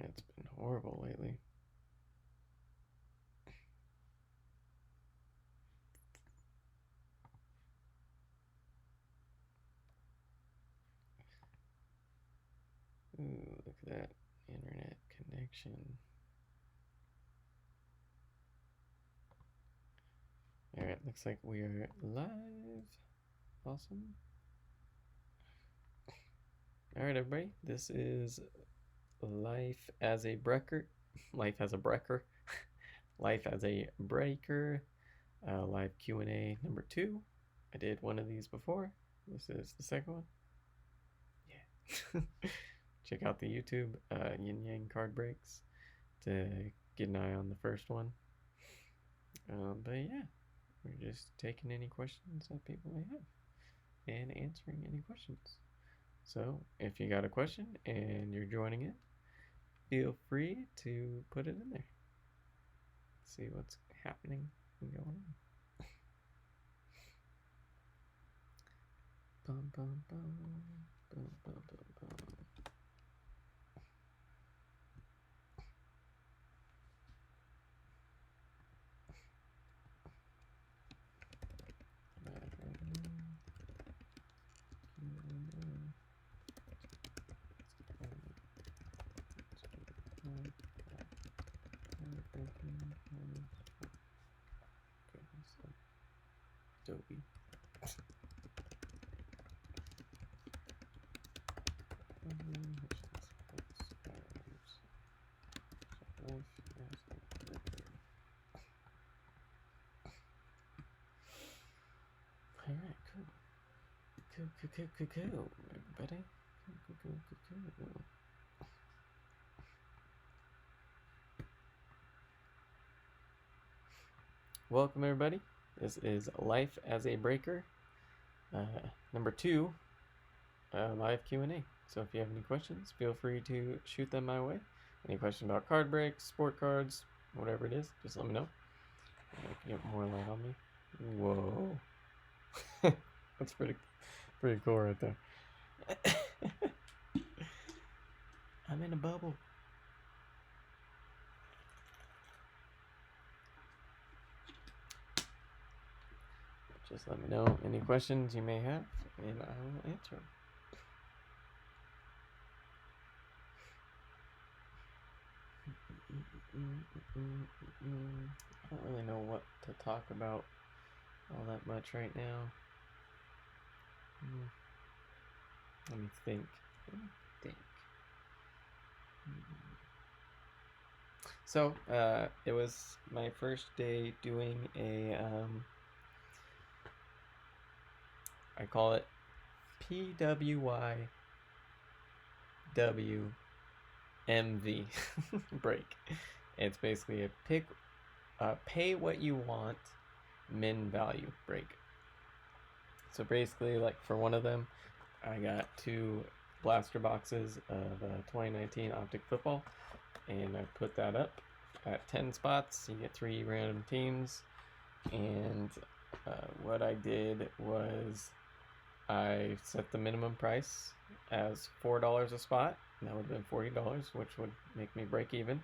Internet's been horrible lately. Ooh, look at that internet connection. Alright, looks like we are live. Awesome. Alright, everybody, this is Life as a Breaker. Life as a Breaker. Life as a Breaker. Live Q&A number 2. I did one of these before. This is the second one. Yeah. Check out the YouTube Yin Yang Card Breaks to get an eye on the first one. But yeah, we're just taking any questions that people may have and answering any questions. So if you got a question and you're joining it, feel free to put it in there. See what's happening and going on. Bum, bum, bum, bum, bum, bum, bum. Adobe. Alright, cool. Cool, everybody. Cool. Welcome, everybody. This is Life as a Breaker, number 2, live Q&A. So if you have any questions, feel free to shoot them my way. Any question about card breaks, sport cards, whatever it is, just let me know. I can get more light on me. Whoa. That's pretty cool right there. I'm in a bubble. Just let me know any questions you may have, and I will answer them. I don't really know what to talk about all that much right now. Let me think. So, it was my first day doing a, I call it PWYWMV break. It's basically a pay what you want, min value break. So basically, like for one of them, I got 2 blaster boxes of 2019 Optic Football, and I put that up at 10 spots. You get 3 random teams, and what I did was I set the minimum price as $4 a spot. That would have been $40, which would make me break even.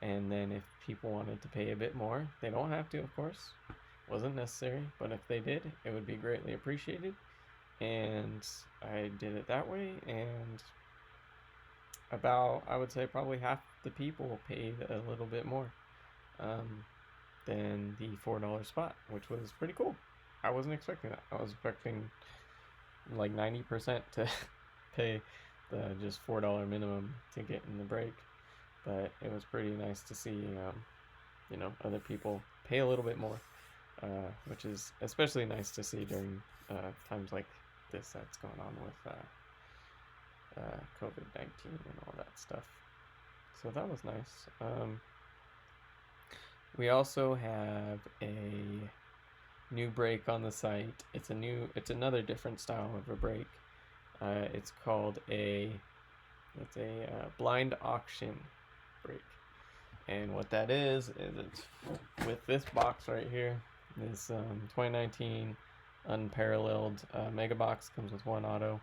And then if people wanted to pay a bit more, they don't have to, of course. Wasn't necessary, but if they did, it would be greatly appreciated. And I did it that way, and about, I would say, probably half the people paid a little bit more than the $4 spot, which was pretty cool. I wasn't expecting that. I was expecting like 90% to pay the just $4 minimum to get in the break, but it was pretty nice to see other people pay a little bit more, which is especially nice to see during times like this that's going on with COVID-19 and all that stuff. So that was nice. We also have a new break on the site. It's another different style of a break. It's called a blind auction break. And what that is it's with this box right here, this 2019 unparalleled mega box. Comes with 1 auto.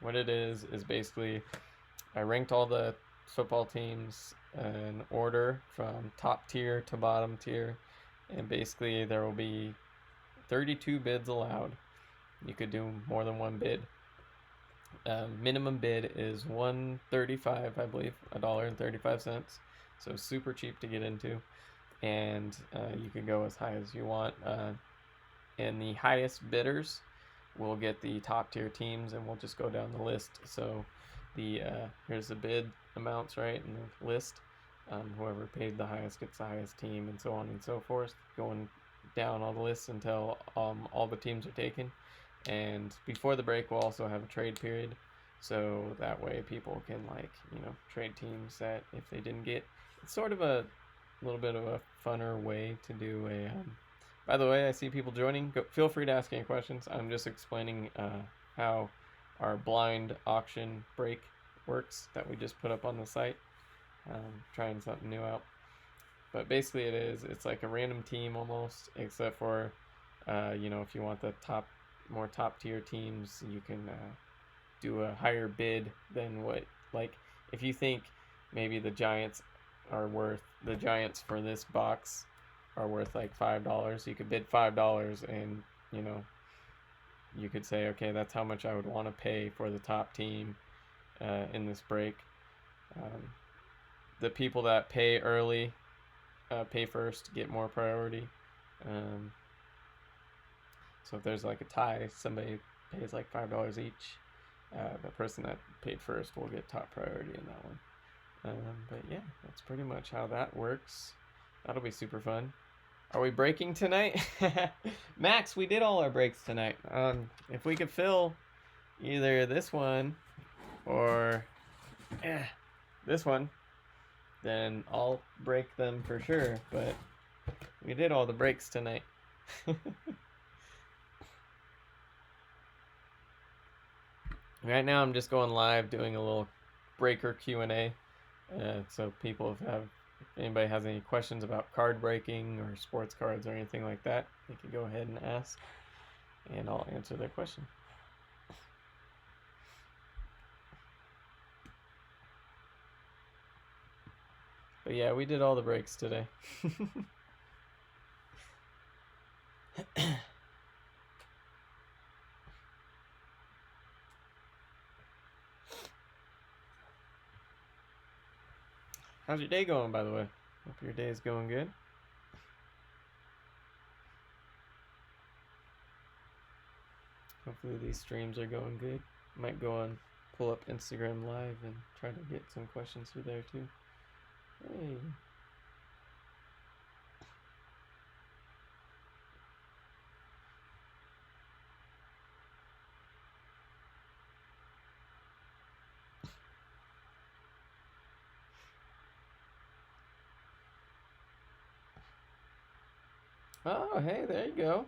What it is basically I ranked all the football teams in order from top tier to bottom tier, and basically there will be 32 bids allowed. You could do more than one bid. Minimum bid is $1.35, I believe, $1.35. So super cheap to get into, and you can go as high as you want. And the highest bidders will get the top tier teams, and we'll just go down the list. So the here's the bid amounts, right, in the list. Whoever paid the highest gets the highest team, and so on and so forth, going down all the lists until all the teams are taken. And before the break, we'll also have a trade period, so that way people can, like, trade teams that if they didn't get. It's sort of a little bit of a funner way to do a. By the way, I see people joining. Feel free to ask any questions. I'm just explaining how our blind auction break works that we just put up on the site. Trying something new out. But basically it's like a random team almost, except for, if you want the more top tier teams, you can do a higher bid than what, like, if you think maybe the Giants for this box are worth like $5, you could bid $5, and you could say, okay, that's how much I would want to pay for the top team in this break. The people that pay early, pay first, get more priority. So if there's like a tie, somebody pays like $5 each, the person that paid first will get top priority in that one. But yeah, that's pretty much how that works. That'll be super fun. Are we breaking tonight? Max, we did all our breaks tonight. If we could fill either this one or this one, then I'll break them for sure. But we did all the breaks tonight. Right now I'm just going live doing a little breaker Q&A. So people if anybody has any questions about card breaking or sports cards or anything like that, they can go ahead and ask, and I'll answer their question. But yeah, we did all the breaks today. How's your day going, by the way? Hope your day is going good. Hopefully these streams are going good. Might go on, pull up Instagram Live and try to get some questions through there too. Hey. Oh, hey, there you go.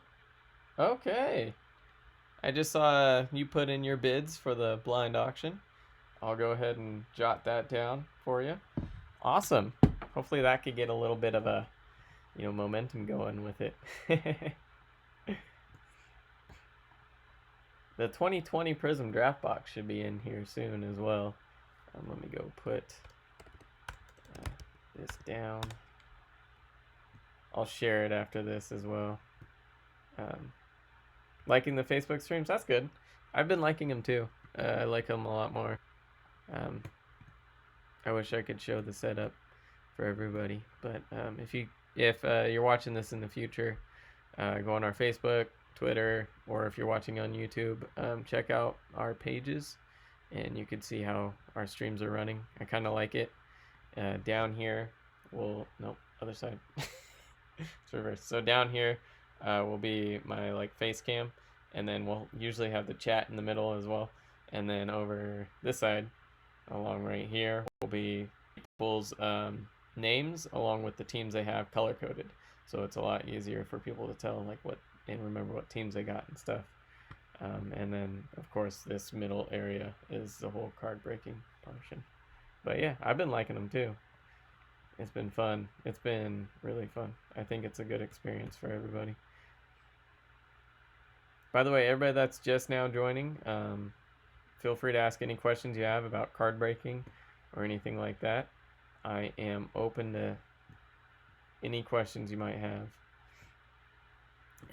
Okay. I just saw you put in your bids for the blind auction. I'll go ahead and jot that down for you. Awesome. Hopefully that could get a little bit of a, momentum going with it. The 2020 Prism draft box should be in here soon as well. Let me go put this down. I'll share it after this as well. Liking the Facebook streams, that's good. I've been liking them too. I like them a lot more. I wish I could show the setup for everybody, but if you're watching this in the future, go on our Facebook, Twitter, or if you're watching on YouTube, check out our pages, and you can see how our streams are running. I kind of like it. Down here, other side. It's reversed. So down here will be my face cam, and then we'll usually have the chat in the middle as well. And then over this side, along right here, will be people's names along with the teams they have color coded. So it's a lot easier for people to tell and remember what teams they got and stuff. And then of course this middle area is the whole card breaking portion. But yeah, I've been liking them too. It's been fun. It's been really fun. I think it's a good experience for everybody. By the way, everybody that's just now joining, feel free to ask any questions you have about card breaking or anything like that, I am open to any questions you might have.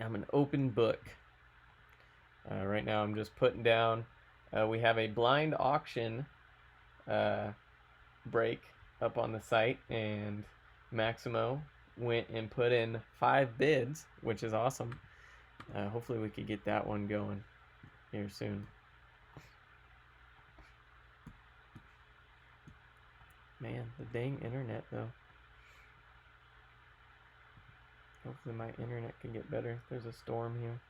I'm an open book. Right now I'm just putting down, we have a blind auction break up on the site, and Maximo went and put in 5 bids, which is awesome. Hopefully we could get that one going here soon. Man, the dang internet though. Hopefully my internet can get better. There's a storm here.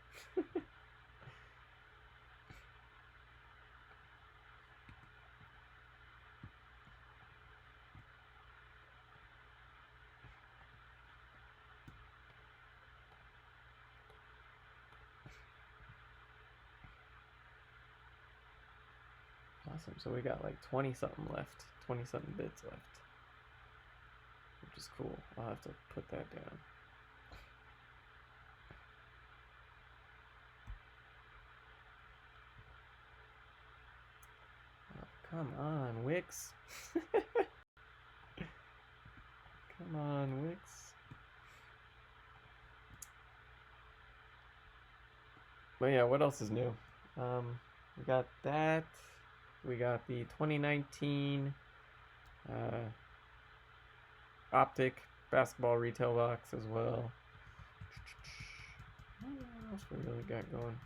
Awesome, so we got like 20 something left, 20 something bits left, which is cool. I'll have to put that down. Oh, come on, Wix. Come on, Wix. But yeah, what else is new? We got that. We got the 2019 Optic basketball retail box as well. What else we really got going?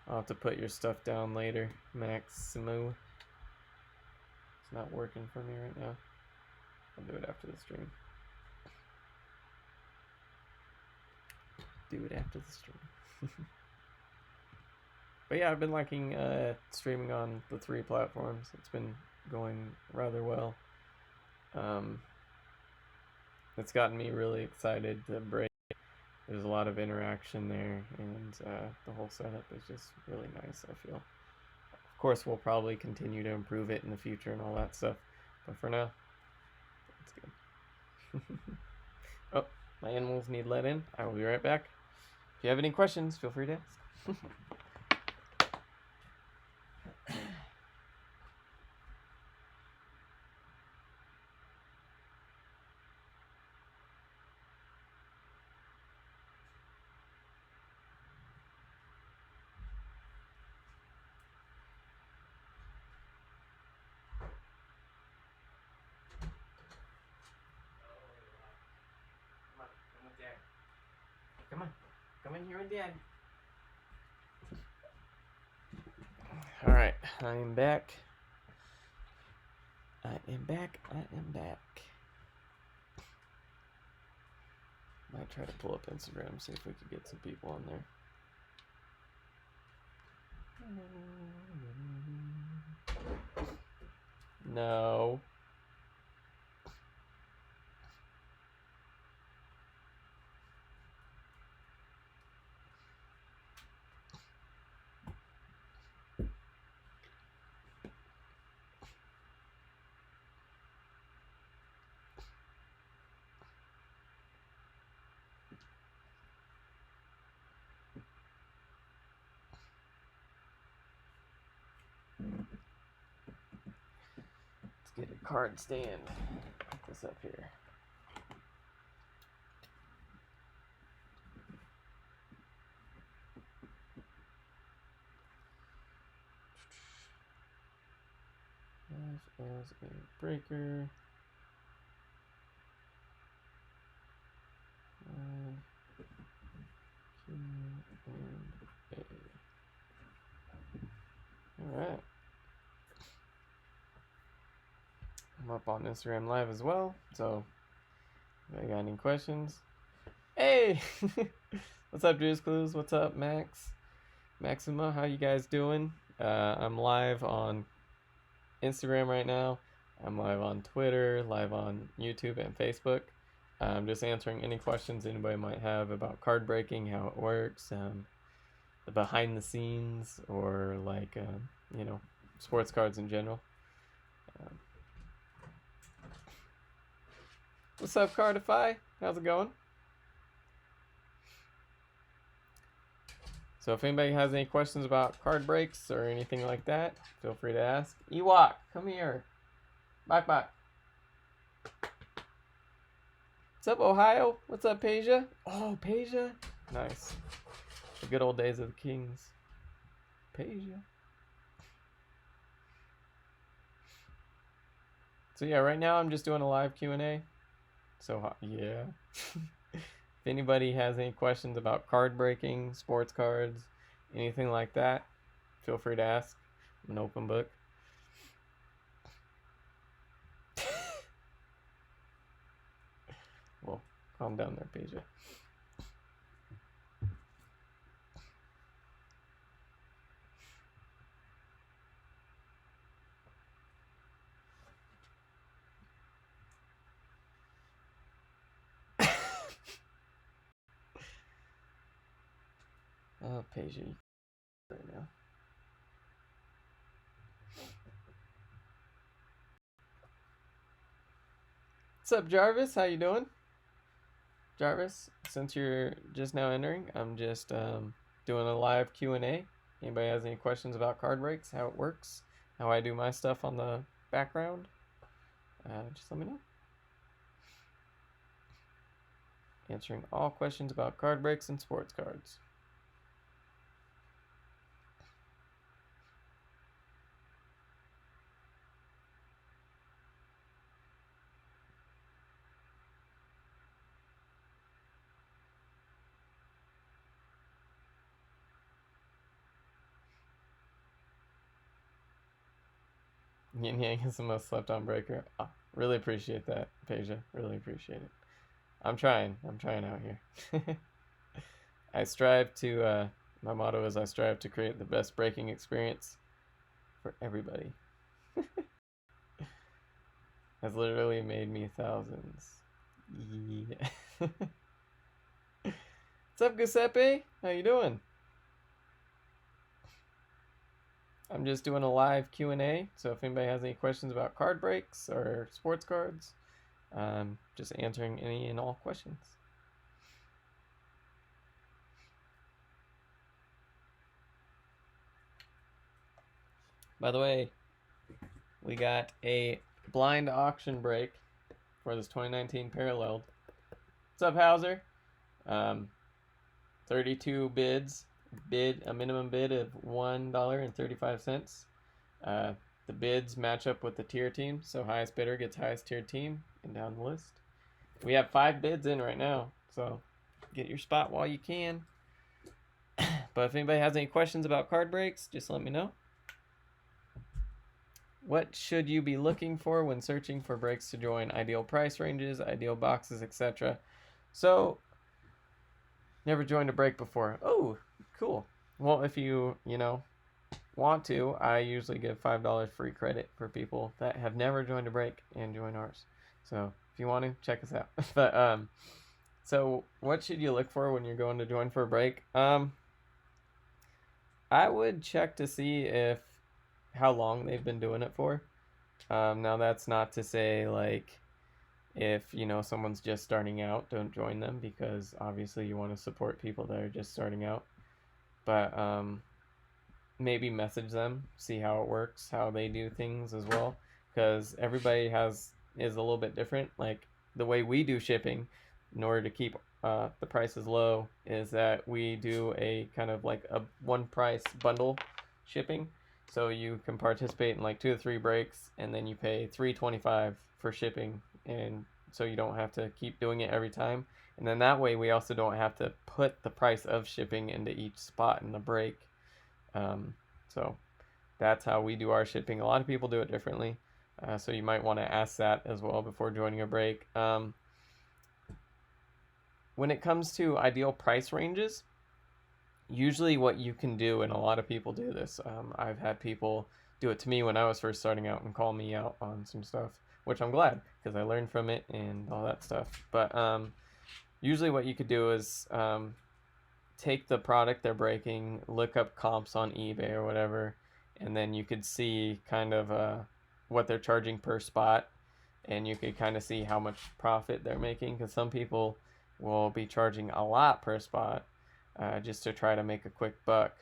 I'll have to put your stuff down later, Maximo. It's not working for me right now. I'll do it after the stream. Do it after the stream. But yeah, I've been liking streaming on the 3 platforms. It's been going rather well. It's gotten me really excited to break. There's a lot of interaction there, and the whole setup is just really nice, I feel. Of course, we'll probably continue to improve it in the future and all that stuff, but for now, it's good. Oh, my animals need let in. I will be right back. If you have any questions, feel free to ask. Come on. Come in here with Dad. Alright, I am back. I am back. Might try to pull up Instagram, see if we could get some people on there. No. Let's get a card stand. Put this up here. As a breaker. Q and A. Alright. I'm up on Instagram Live as well, so if you got any questions. Hey! What's up, Drew's Clues? What's up, Max? Maxima, how you guys doing? I'm live on Instagram right now. I'm live on Twitter, live on YouTube and Facebook. I'm just answering any questions anybody might have about card breaking, how it works, the behind the scenes, or like, sports cards in general. What's up, Cardify? How's it going? So if anybody has any questions about card breaks or anything like that, feel free to ask. Ewok, come here. Bak. What's up, Ohio? What's up, Peja? Oh, Peja. Nice. The good old days of the Kings. Peja. So yeah, right now I'm just doing a live Q&A. So yeah. If anybody has any questions about card breaking, sports cards, anything like that, feel free to ask. I'm an open book. Well, calm down there, Peja. Oh, Peja, right now. What's up, Jarvis? How you doing? Jarvis, since you're just now entering, I'm just doing a live Q&A. Anybody has any questions about card breaks, how it works, how I do my stuff on the background, just let me know. Answering all questions about card breaks and sports cards. Yin Yang is the most slept on breaker. Oh, really appreciate that, Peja. Really appreciate it. I'm trying out here. I strive to, my motto is I strive to create the best breaking experience for everybody. Has literally made me thousands. Yeah. What's up, Giuseppe? How you doing? I'm just doing a live Q&A, so if anybody has any questions about card breaks or sports cards, just answering any and all questions. By the way, we got a blind auction break for this 2019 Paralleled. What's up, Hauser? 32 bids. A minimum bid of $1.35. The bids match up with the tier team, so highest bidder gets highest tier team and down the list. We have 5 bids in right now, so get your spot while you can. But if anybody has any questions about card breaks, just let me know. What should you be looking for when searching for breaks to join? Ideal price ranges, ideal boxes, etc. So, never joined a break before. Oh, cool. Well, if you want to, I usually give $5 free credit for people that have never joined a break and join ours. So if you want to, check us out. But so what should you look for when you're going to join for a break? I would check to see how long they've been doing it for. Now that's not to say like if someone's just starting out, don't join them, because obviously you want to support people that are just starting out. But maybe message them, see how it works, how they do things as well, because everybody is a little bit different. Like the way we do shipping, in order to keep the prices low, is that we do a kind of like a one price bundle shipping. So you can participate in like 2 to 3 breaks, and then you pay $3.25 for shipping, and so you don't have to keep doing it every time. And then that way we also don't have to put the price of shipping into each spot in the break. So that's how we do our shipping. A lot of people do it differently, so you might want to ask that as well before joining a break. When it comes to ideal price ranges, usually what you can do, and a lot of people do this, I've had people do it to me when I was first starting out and call me out on some stuff, which I'm glad, because I learned from it and all that stuff. But usually what you could do is take the product they're breaking, look up comps on eBay or whatever, and then you could see kind of what they're charging per spot, and you could kind of see how much profit they're making, because some people will be charging a lot per spot, just to try to make a quick buck.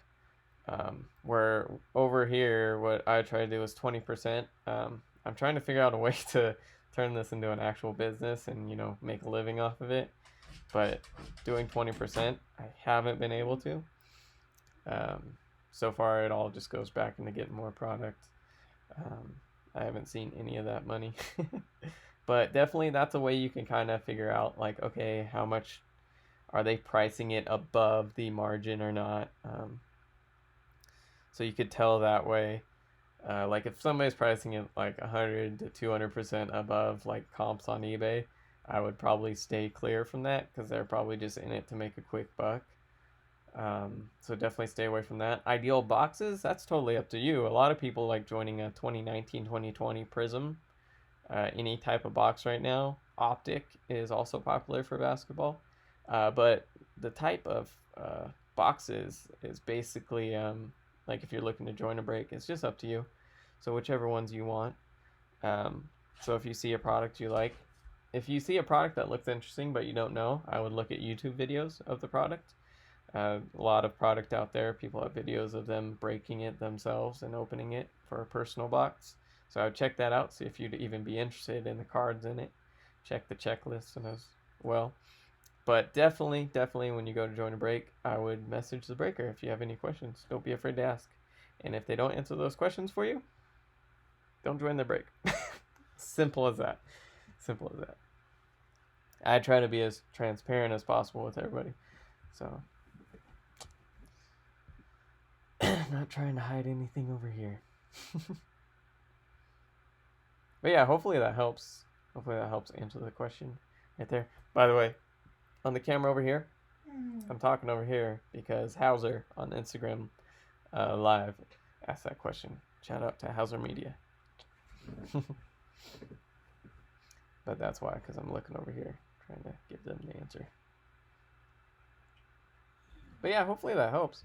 Where over here, what I try to do is 20%. I'm trying to figure out a way to turn this into an actual business and, make a living off of it. But doing 20%, I haven't been able to. So far, it all just goes back into getting more product. I haven't seen any of that money. But definitely that's a way you can kind of figure out, like, okay, how much are they pricing it above the margin or not? So you could tell that way. Like if somebody's pricing it like 100 to 200% above like comps on eBay, I would probably stay clear from that because they're probably just in it to make a quick buck. So definitely stay away from that. Ideal boxes, that's totally up to you. A lot of people like joining a 2019-2020 Prism. Any type of box right now. Optic is also popular for basketball. But the type of boxes is basically like if you're looking to join a break, it's just up to you. So whichever ones you want. So if you see a product you like, if you see a product that looks interesting but you don't know, I would look at YouTube videos of the product. A lot of product out there, people have videos of them breaking it themselves and opening it for a personal box. So I would check that out, see if you'd even be interested in the cards in it. Check the checklist and as well. But definitely when you go to join a break, I would message the breaker if you have any questions. Don't be afraid to ask. And if they don't answer those questions for you, don't join the break. Simple as that. Simple as that. I try to be as transparent as possible with everybody. So, not trying to hide anything over here. But yeah, hopefully that helps. Hopefully that helps answer the question right there. By the way, on the camera over here, I'm talking over here because Hauser on Instagram Live asked that question. Shout out to Hauser Media. But that's why, because I'm looking over here, trying to give them the answer. But yeah, hopefully that helps.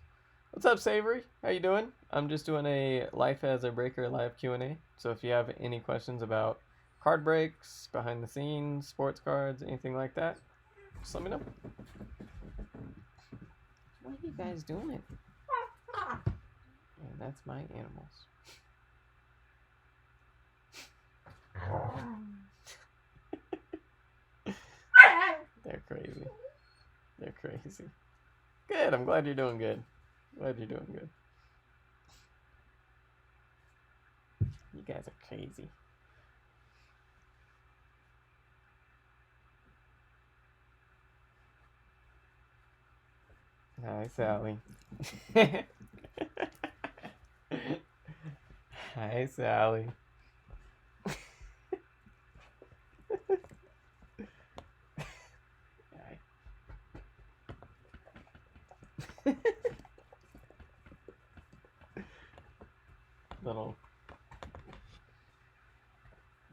What's up, Savory? How you doing? I'm just doing a Life as a Breaker live Q&A. So if you have any questions about card breaks, behind the scenes, sports cards, anything like that, just let me know. What are you guys doing? And that's my animals. They're crazy. They're crazy. Good. I'm glad you're doing good. Glad you're doing good. You guys are crazy. Hi, Sally. Hi, Sally. Little,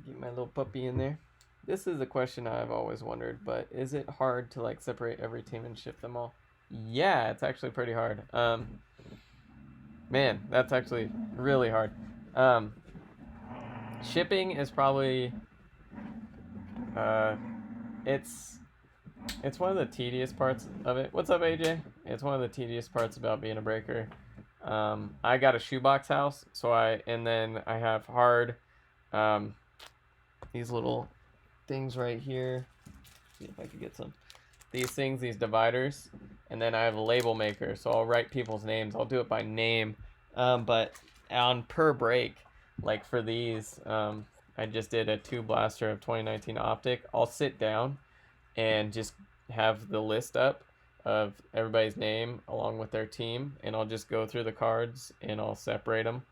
get my little puppy in there. This is a question I've always wondered, but is it hard to like separate every team and ship them all? Yeah, it's actually pretty hard. Man, that's actually really hard. Shipping is probably it's one of the tedious parts of it. What's up, AJ? It's one of the tedious parts about being a breaker. I got a shoebox house, and then I have hard, these little things right here. See if I could get some. These things, these dividers, and then I have a label maker, so I'll write people's names. I'll do it by name, but on per break, like for these, I just did a 2 blaster of 2019 Optic. I'll sit down and just have the list up of everybody's name along with their team, and I'll just go through the cards and I'll separate them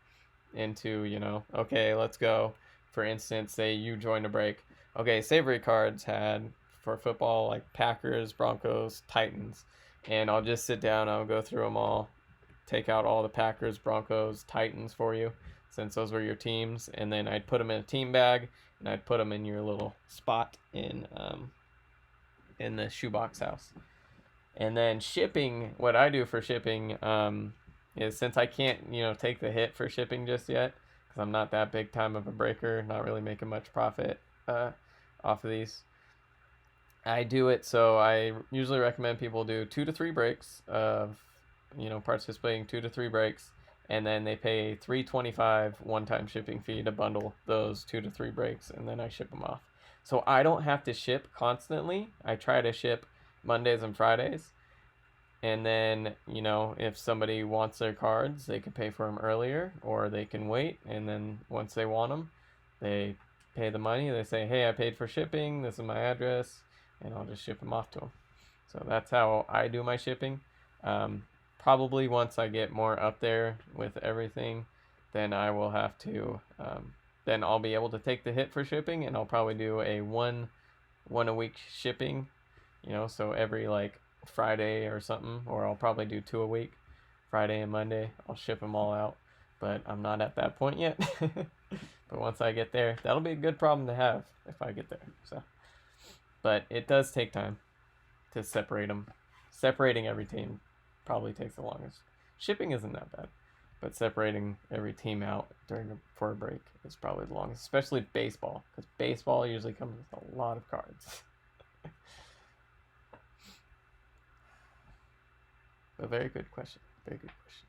into, okay, let's go. For instance, say you joined a break. Okay, Savory cards had for football like Packers, Broncos, Titans, and I'll just sit down, I'll go through them all, take out all the Packers, Broncos, Titans for you, since those were your teams, and then I'd put them in a team bag, and I'd put them in your little spot in the shoebox house. And then shipping, what I do for shipping is, since I can't, take the hit for shipping just yet, because I'm not that big time of a breaker, not really making much profit off of these, I do it, so I usually recommend people do 2 to 3 breaks of, participating 2 to 3 breaks, and then they pay $3.25 one-time shipping fee to bundle those 2 to 3 breaks, and then I ship them off. So I don't have to ship constantly. I try to ship Mondays and Fridays, and then, if somebody wants their cards, they can pay for them earlier, or they can wait, and then once they want them, they pay the money. They say, hey, I paid for shipping, this is my address, and I'll just ship them off to them. So that's how I do my shipping. Probably once I get more up there with everything, then I will have to, then I'll be able to take the hit for shipping, and I'll probably do a one a week shipping, so every like Friday or something, or I'll probably do 2 a week, Friday and Monday. I'll ship them all out, but I'm not at that point yet. But once I get there, that'll be a good problem to have if I get there. So, but it does take time to separate them. Separating every team probably takes the longest. Shipping isn't that bad, but separating every team out for a break is probably the longest, especially baseball, because baseball usually comes with a lot of cards. A very good question. Very good question.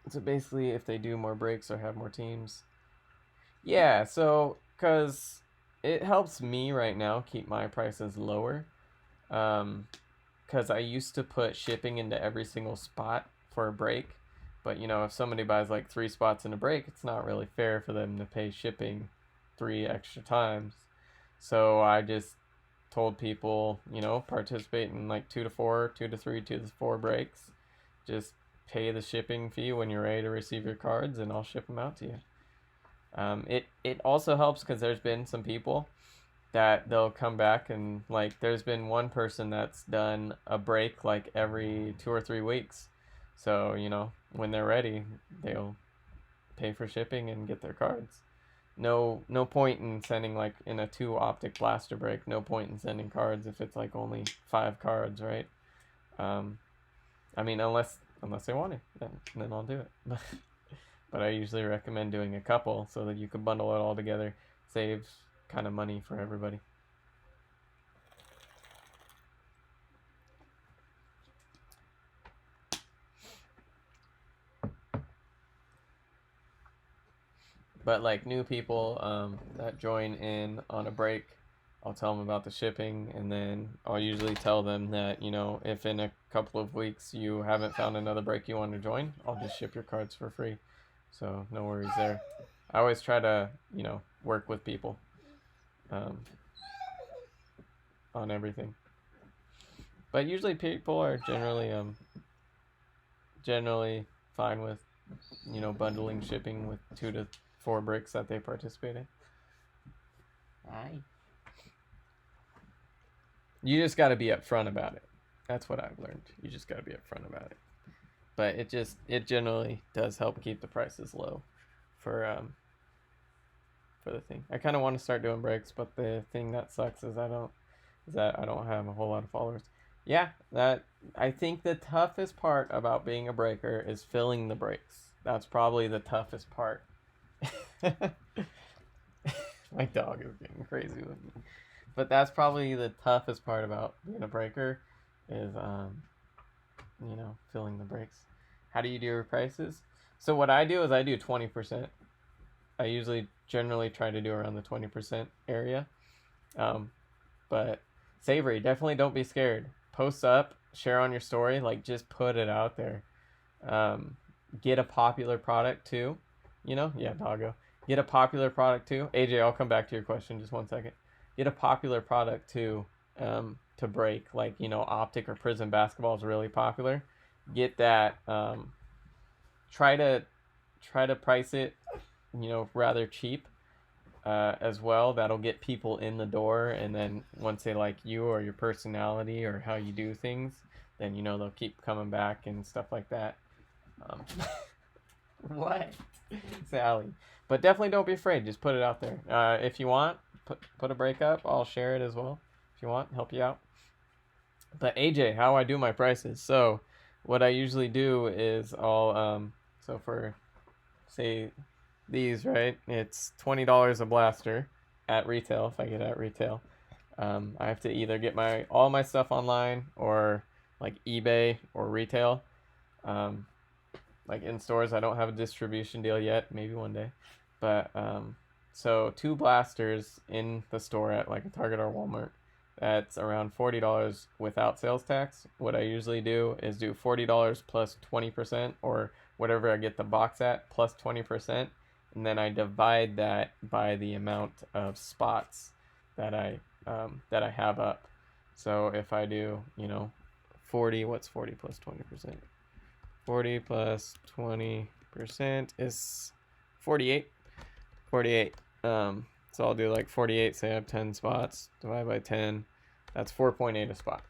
So basically, if they do more breaks or have more teams, yeah. So because it helps me right now keep my prices lower, because I used to put shipping into every single spot for a break, but if somebody buys like 3 spots in a break, it's not really fair for them to pay shipping 3 extra times. So I just told people, participate in like 2 to 4, 2 to 3, 2 to 4 breaks. Just pay the shipping fee when you're ready to receive your cards, and I'll ship them out to you. It also helps because there's been some people that they'll come back, and like there's been one person that's done a break like every 2 or 3 weeks. So when they're ready, they'll pay for shipping and get their cards. No point in sending like in a 2 optic blaster break. No point in sending cards if it's like only 5 cards, right? I mean, unless they want it, then I'll do it. But I usually recommend doing a couple so that you can bundle it all together. Saves kind of money for everybody. But like new people that join in on a break, I'll tell them about the shipping, and then I'll usually tell them that, if in a couple of weeks you haven't found another break you want to join, I'll just ship your cards for free. So no worries there. I always try to, work with people on everything. But usually people are generally fine with, bundling shipping with 2 to 4 breaks that they participate in. Aye. You just got to be upfront about it. That's what I've learned. You just got to be upfront about it. But it generally does help keep the prices low for the thing. I kind of want to start doing breaks, but the thing that sucks is I don't have a whole lot of followers. Yeah, I think the toughest part about being a breaker is filling the breaks. That's probably the toughest part. My dog is getting crazy with me. But that's probably the toughest part about being a breaker is, filling the breaks. How do you do your prices? So what I do is I do 20%. I usually generally try to do around the 20% area. But Savory, definitely don't be scared. Post up, share on your story, like just put it out there. Get a popular product too. Yeah, doggo. Get a popular product too. AJ, I'll come back to your question just 1 second. Get a popular product too, to break, like Optic or Prism basketball is really popular. Get that. Try to price it, rather cheap, as well. That'll get people in the door, and then once they like you or your personality or how you do things, then they'll keep coming back and stuff like that. What? Sally. But definitely don't be afraid. Just put it out there. If you want, put a break up. I'll share it as well. If you want, help you out. But AJ, how I do my prices. So, what I usually do is so for say these, right, it's $20 a blaster at retail if I get it at retail. I have to either get all my stuff online or like eBay or retail. Like in stores, I don't have a distribution deal yet. Maybe one day, but so 2 blasters in the store at like a Target or Walmart. That's around $40 without sales tax. What I usually do is do $40 plus 20% or whatever I get the box at plus 20%, and then I divide that by the amount of spots that I have up. So if I do, 40, what's 40 plus 20%? 40 plus 20% is 48. 48. So I'll do like 48, say I have 10 spots, divide by 10, that's 4.8 a spot.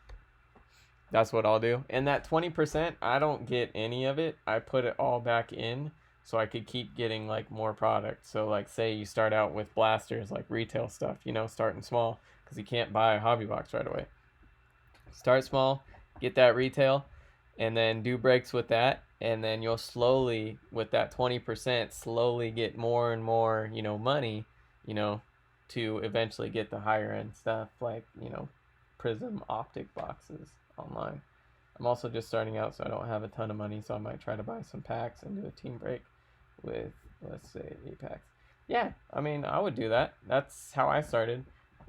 That's what I'll do. And that 20%, I don't get any of it. I put it all back in so I could keep getting like more product. So like say you start out with blasters, like retail stuff, starting small because you can't buy a hobby box right away. Start small, get that retail, and then do breaks with that. And then you'll slowly, with that 20%, slowly get more and more, money, to eventually get the higher end stuff like, Prism optic boxes online. I'm also just starting out, so I don't have a ton of money, so I might try to buy some packs and do a team break with, let's say, 8 packs. Yeah, I mean, I would do that. That's how I started.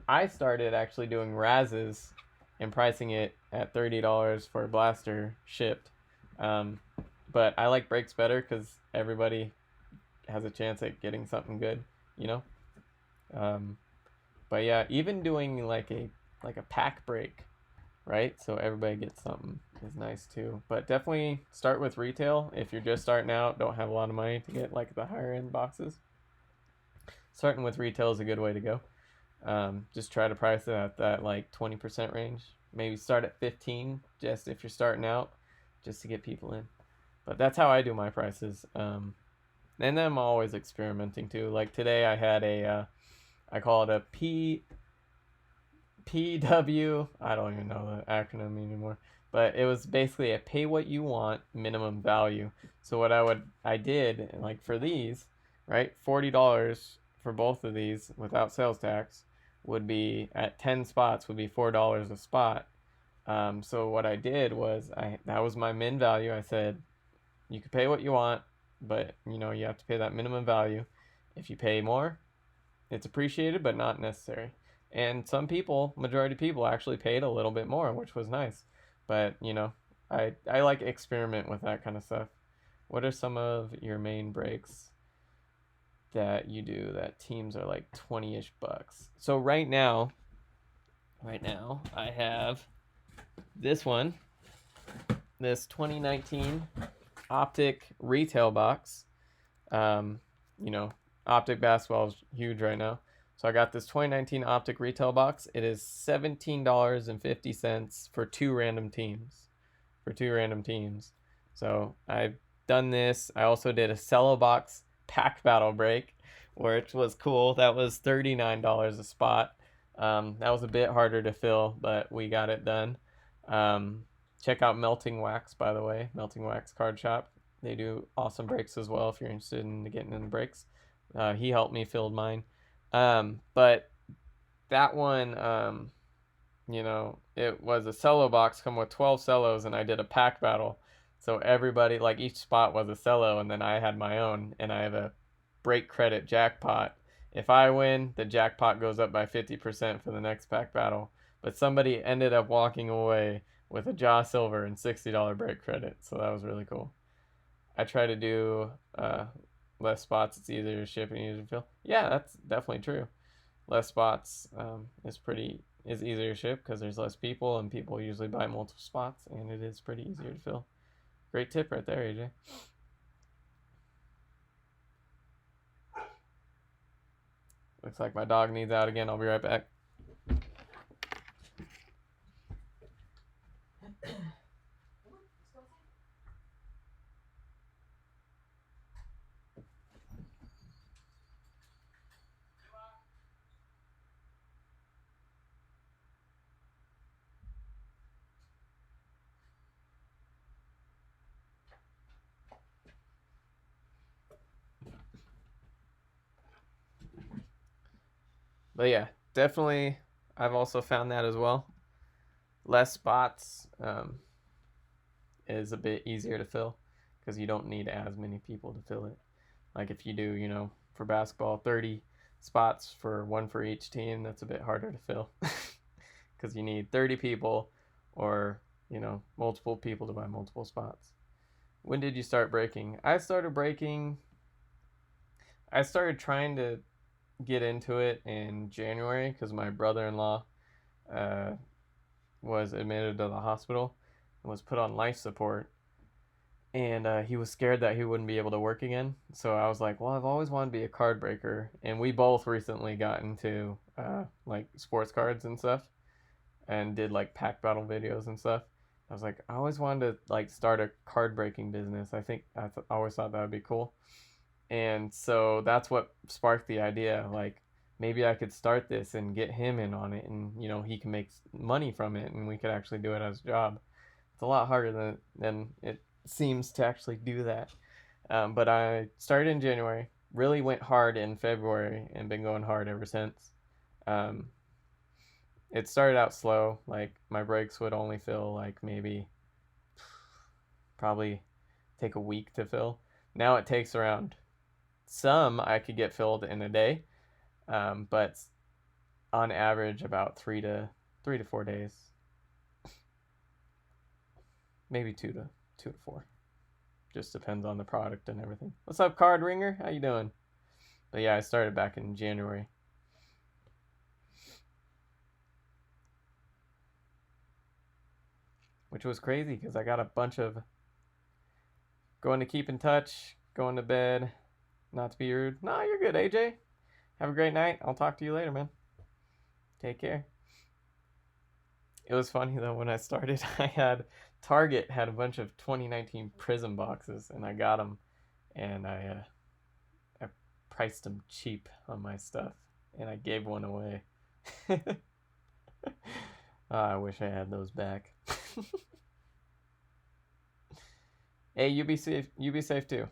I started actually doing Razes and pricing it at $30 for a blaster shipped. But I like breaks better because everybody has a chance at getting something good, But yeah, even doing like a pack break, right? So everybody gets something is nice too. But definitely start with retail if you're just starting out, don't have a lot of money to get like the higher end boxes. Starting with retail is a good way to go. Just try to price it at that like 20% range. Maybe start at 15 just if you're starting out, just to get people in. But that's how I do my prices. And then I'm always experimenting too. Like today I had I call it a PW. I don't even know the acronym anymore. But it was basically a pay what you want minimum value. So what I did like for these, right? $40 for both of these without sales tax would be at 10 spots would be $4 a spot. So what I did was that was my min value. I said you can pay what you want, but you have to pay that minimum value. If you pay more, it's appreciated but not necessary. And some people, majority of people, actually paid a little bit more, which was nice. But I like experiment with that kind of stuff. What are some of your main breaks that you do that teams are like 20-ish bucks? So right now I have this one, this 2019 Optic retail box. Optic basketball is huge right now. So I got this 2019 Optic retail box. It is $17.50 for 2 random teams. So I've done this. I also did a Cello box pack battle break, which was cool. That was $39 a spot. That was a bit harder to fill, but we got it done. Check out Melting Wax, by the way. Melting Wax Card Shop. They do awesome breaks as well if you're interested in getting into breaks. He helped me fill mine. But that one, it was a cello box come with 12 cellos, and I did a pack battle. So everybody, like each spot was a cello, and then I had my own, and I have a break credit jackpot. If I win, the jackpot goes up by 50% for the next pack battle. But somebody ended up walking away with a Jaw Silver and $60 break credit, so that was really cool. I try to do less spots, it's easier to ship and easier to fill. Yeah, that's definitely true. Less spots is easier to ship because there's less people, and people usually buy multiple spots, and it is pretty easier to fill. Great tip right there, AJ. Looks like my dog needs out again. I'll be right back. But yeah, definitely, I've also found that as well. Less spots is a bit easier to fill because you don't need as many people to fill it. Like if you do, for basketball, 30 spots for one for each team, that's a bit harder to fill because you need 30 people or, multiple people to buy multiple spots. When did you start breaking? I started trying to get into it in January because my brother-in-law uh, was admitted to the hospital and was put on life support, and he was scared that he wouldn't be able to work again. So I was like, well, I've always wanted to be a card breaker, and we both recently got into like sports cards and stuff, and did like pack battle videos and stuff. I was like, I always wanted to like start a card breaking business. I think I always thought that would be cool, and so that's what sparked the idea. Like maybe I could start this and get him in on it, and he can make money from it, and we could actually do it as a job. It's a lot harder than it seems to actually do that. But I started in January, really went hard in February, and been going hard ever since. Um, it started out slow. Like my breaks would only fill like maybe probably take a week to fill. Now it takes around some I could get filled in a day, but on average about 3 to 4 days, maybe 2 to 4. Just depends on the product and everything. What's up, Card Ringer? How you doing? But yeah, I started back in January. Which was crazy because I got a bunch of going to keep in touch, going to bed, not to be rude. Nah, you're good, AJ. Have a great night. I'll talk to you later, man. Take care. It was funny though when I started, Target had a bunch of 2019 Prism boxes, and I got them, and I priced them cheap on my stuff, and I gave one away. I wish I had those back. Hey, you be safe. You be safe too.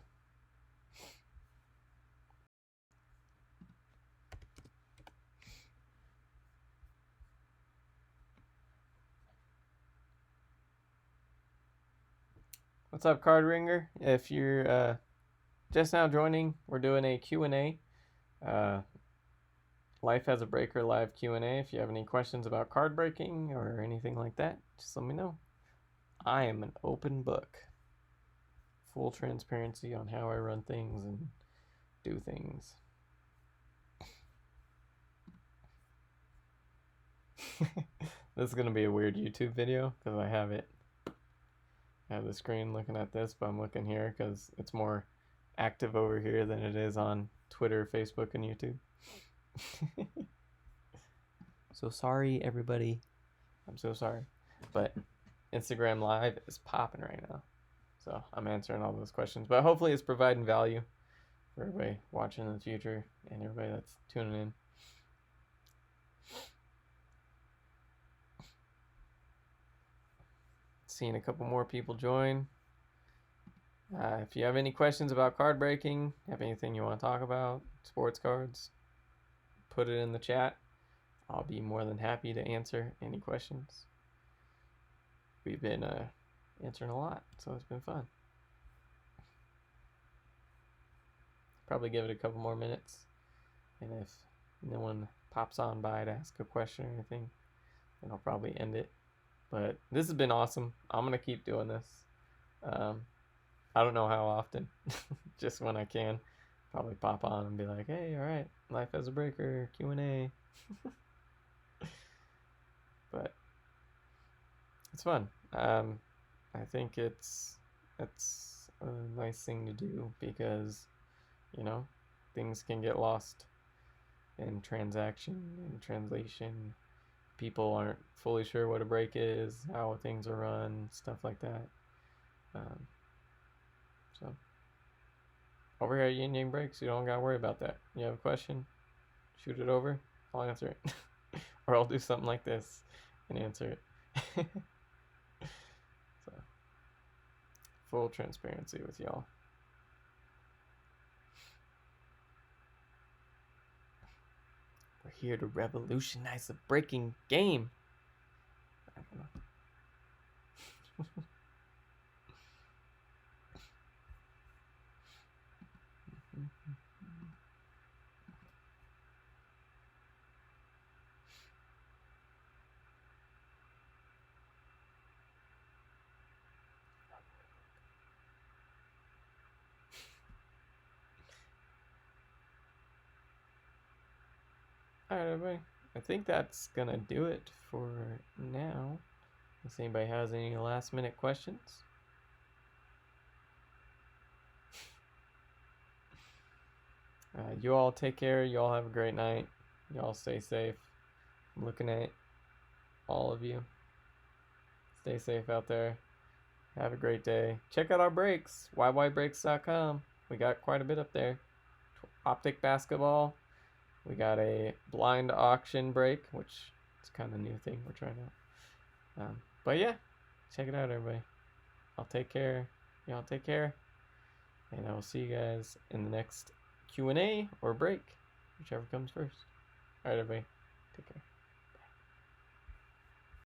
What's up, Card Ringer? If you're just now joining, we're doing a Q&A. Life as a Breaker live Q&A. If you have any questions about card breaking or anything like that, just let me know. I am an open book. Full transparency on how I run things and do things. This is going to be a weird YouTube video because I have the screen looking at this, but I'm looking here because it's more active over here than it is on Twitter, Facebook, and YouTube. So sorry, everybody. I'm so sorry. But Instagram Live is popping right now. So I'm answering all those questions. But hopefully it's providing value for everybody watching in the future and everybody that's tuning in. Seeing a couple more people join. If you have any questions about card breaking, have anything you want to talk about, sports cards, put it in the chat. I'll be more than happy to answer any questions. We've been answering a lot, so it's been fun. Probably give it a couple more minutes, and if no one pops on by to ask a question or anything, then I'll probably end it. But this has been awesome. I'm gonna keep doing this. I don't know how often, just when I can. Probably pop on and be like, hey, all right, Life as a Breaker, Q&A. But it's fun. I think it's a nice thing to do because, things can get lost in transaction and translation. People aren't fully sure what a break is, how things are run, stuff like that. So over here at Yin Yang Breaks, you don't gotta worry about that. You have a question, shoot it over, I'll answer it. Or I'll do something like this and answer it. So, full transparency with y'all. We're here to revolutionize the breaking game. I don't know. Alright, everybody. I think that's gonna do it for now. Unless anybody has any last minute questions. You all take care. You all have a great night. You all stay safe. I'm looking at all of you. Stay safe out there. Have a great day. Check out our breaks. yyBreaks.com. We got quite a bit up there. Optic basketball. We got a blind auction break, which is kind of a new thing we're trying out. But yeah, check it out, everybody. I'll take care. Y'all take care. And I will see you guys in the next Q&A or break, whichever comes first. All right, everybody. Take care.